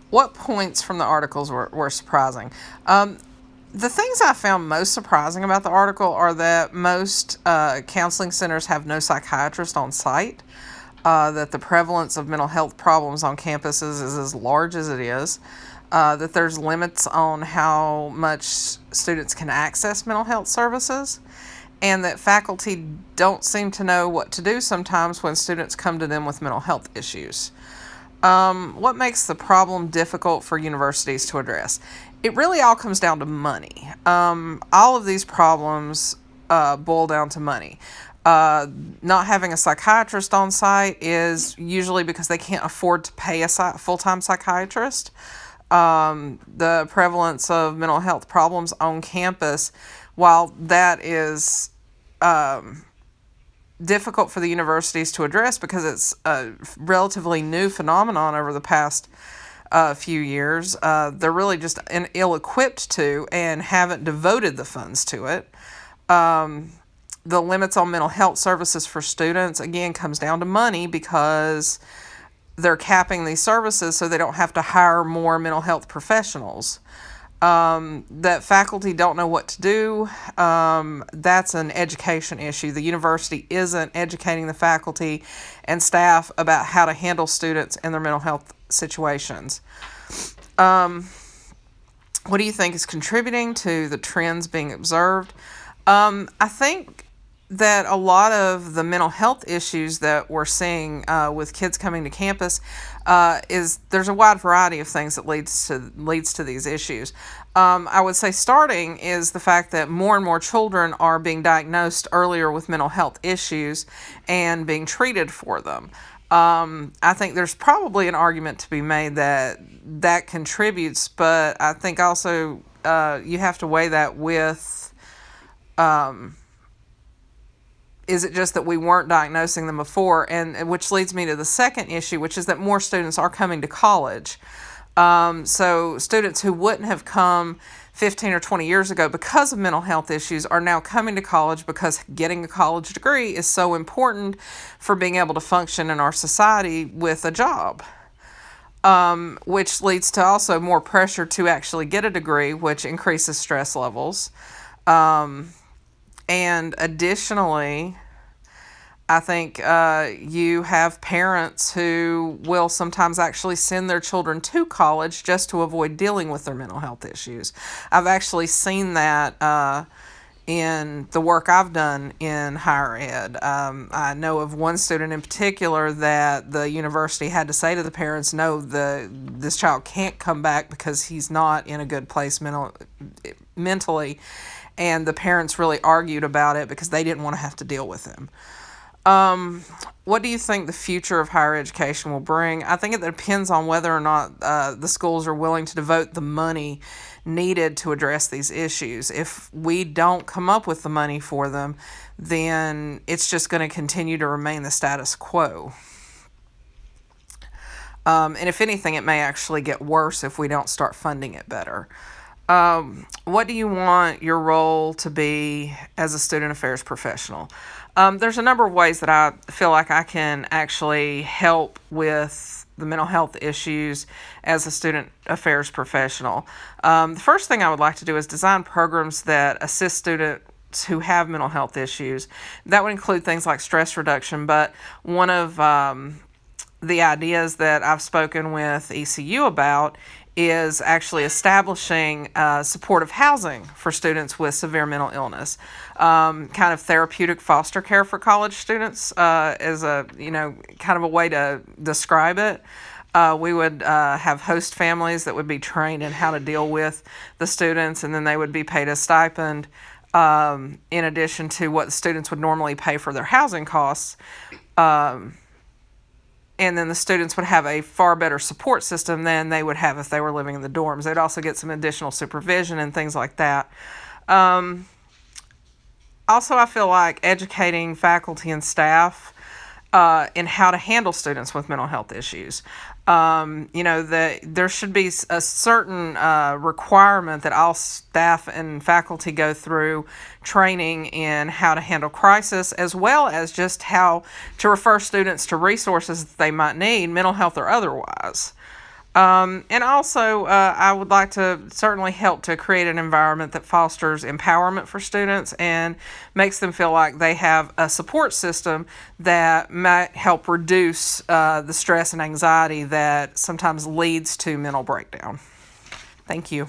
What points from the articles were surprising? The things I found most surprising about the article are that most counseling centers have no psychiatrist on site, that the prevalence of mental health problems on campuses is as large as it is, that there's limits on how much students can access mental health services, and that faculty don't seem to know what to do sometimes when students come to them with mental health issues. What makes the problem difficult for universities to address? It really all comes down to money. All of these problems boil down to money. Not having a psychiatrist on site is usually because they can't afford to pay a full time psychiatrist. The prevalence of mental health problems on campus, while that is difficult for the universities to address because it's a relatively new phenomenon over the past few years, they're really just ill-equipped to and haven't devoted the funds to it. The limits on mental health services for students, again, comes down to money because they're capping these services so they don't have to hire more mental health professionals. That faculty don't know what to do, that's an education issue. The university isn't educating the faculty and staff about how to handle students and their mental health situations. What do you think is contributing to the trends being observed? I think that a lot of the mental health issues that we're seeing with kids coming to campus is there's a wide variety of things that leads to these issues. I would say starting is the fact that more and more children are being diagnosed earlier with mental health issues and being treated for them. I think there's probably an argument to be made that that contributes, but I think also you have to weigh that with is it just that we weren't diagnosing them before? And which leads me to the second issue, which is that more students are coming to college. So students who wouldn't have come 15 or 20 years ago because of mental health issues are now coming to college because getting a college degree is so important for being able to function in our society with a job. Which leads to also more pressure to actually get a degree, which increases stress levels. And additionally, I think you have parents who will sometimes actually send their children to college just to avoid dealing with their mental health issues. I've actually seen that in the work I've done in higher ed. I know of one student in particular that the university had to say to the parents, no, this child can't come back because he's not in a good place mentally. And the parents really argued about it because they didn't want to have to deal with him. What do you think the future of higher education will bring? I think it depends on whether or not the schools are willing to devote the money needed to address these issues. If we don't come up with the money for them, then it's just going to continue to remain the status quo. And if anything, it may actually get worse if we don't start funding it better. What do you want your role to be as a student affairs professional? There's a number of ways that I feel like I can actually help with the mental health issues as a student affairs professional. The first thing I would like to do is design programs that assist students who have mental health issues. That would include things like stress reduction, but one of the ideas that I've spoken with ECU about is actually establishing supportive housing for students with severe mental illness, kind of therapeutic foster care for college students is a kind of a way to describe it. We would have host families that would be trained in how to deal with the students, and then they would be paid a stipend in addition to what the students would normally pay for their housing costs. And then the students would have a far better support system than they would have if they were living in the dorms. They'd also get some additional supervision and things like that. Also, I feel like educating faculty and staff in how to handle students with mental health issues. There should be a certain requirement that all staff and faculty go through training in how to handle crisis, as well as just how to refer students to resources that they might need, mental health or otherwise. And also, I would like to certainly help to create an environment that fosters empowerment for students and makes them feel like they have a support system that might help reduce the stress and anxiety that sometimes leads to mental breakdown. Thank you.